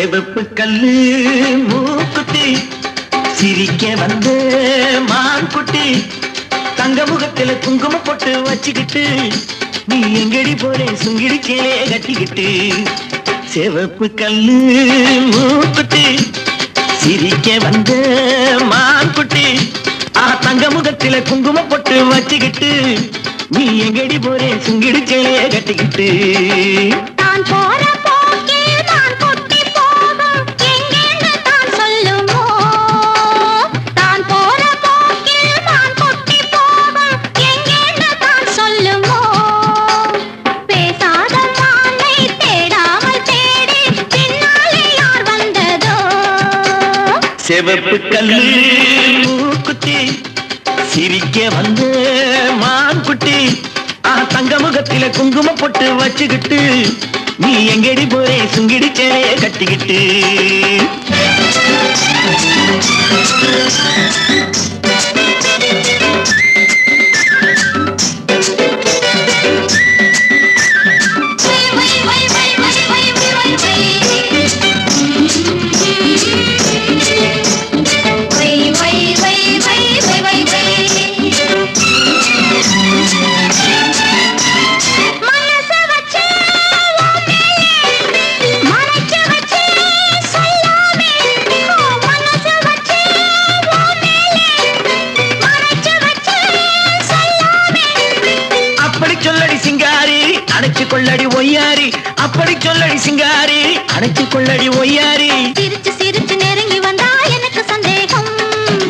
செவப்பு கல்லு மூக்குத்தி சிரிக்க வந்த மான்குட்டி தங்க முகத்துல குங்கும போட்டு வச்சுக்கிட்டு நீ எங்கடி போறே சுங்கிடி சேலைய கட்டிக்கிட்டு செவப்பு கல்லு மூக்குத்தி சிரிக்க வந்த மான்குட்டி தங்க முகத்துல குங்கும போட்டு வச்சுக்கிட்டு நீ எங்கடி போறே சுங்கிடி சேலைய கட்டிக்கிட்டு நான் போற போக்கில் நான் கொட்டி போகும் எங்கேன்னு தான் சொல்லுமோ நான் போற போக்கில் நான் கொட்டி போகும் எங்கேன்னு தான் சொல்லுமோ பேசாத மானை தேடாமல் தேடி பின்னாலே யார் வந்ததோ செவப்பு கல்லு மூக்குத்தி சிரிக்க வந்து மான்குட்டி தங்க முகத்தில குங்கும போட்டு வச்சுக்கிட்டு நீ எங்கடி போறே சுங்கிடி சேலைய கட்டிக்கிட்டு அணைச்சு கொள்ளடி ஒய்யாரி அப்படி சொல்லடி சிங்காரி அணைச்சு கொள்ளடி ஒய்யாரி சிரிச்சு சிரிச்சு நெருங்கி வந்தா எனக்கு சந்தேகம்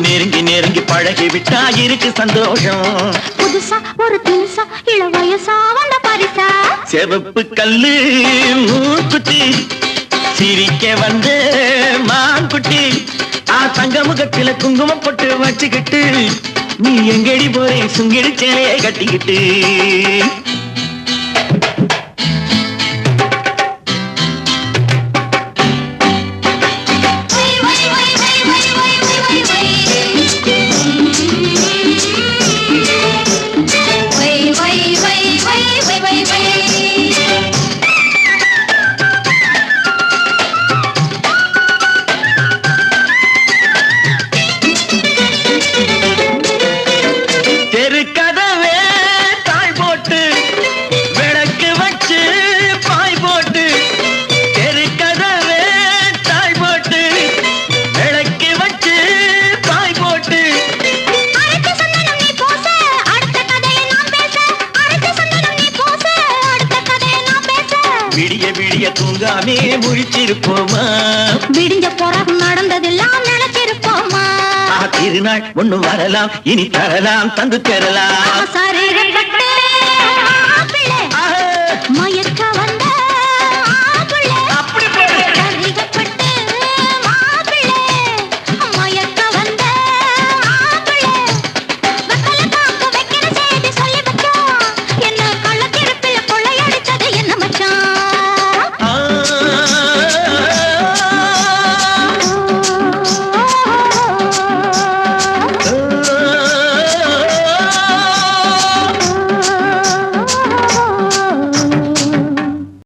நெருங்கி நெருங்கி பழகி விட்டா இருக்கு சந்தோஷம் புதுசா ஒரு தினுசா இள வயசா வந்த பரிசா செவப்பு கல்லு மூக்குத்தி சிரிக்க வந்து மான்குட்டி தங்க முகத்தில குங்குமம் போட்டு வச்சுக்கிட்டு நீ எங்கடி போறே சுங்கிடி சேலையை கட்டிக்கிட்டு விடிய விடிய தூங்காமே முழிச்சிருப்போமா விடிஞ்ச பிறகு நடந்ததெல்லாம் நினைச்சிருப்போமா திருநாள் ஒண்ணு வரலாம் இனி தரலாம் தந்து பெறலாம் சரீரப்பட்ட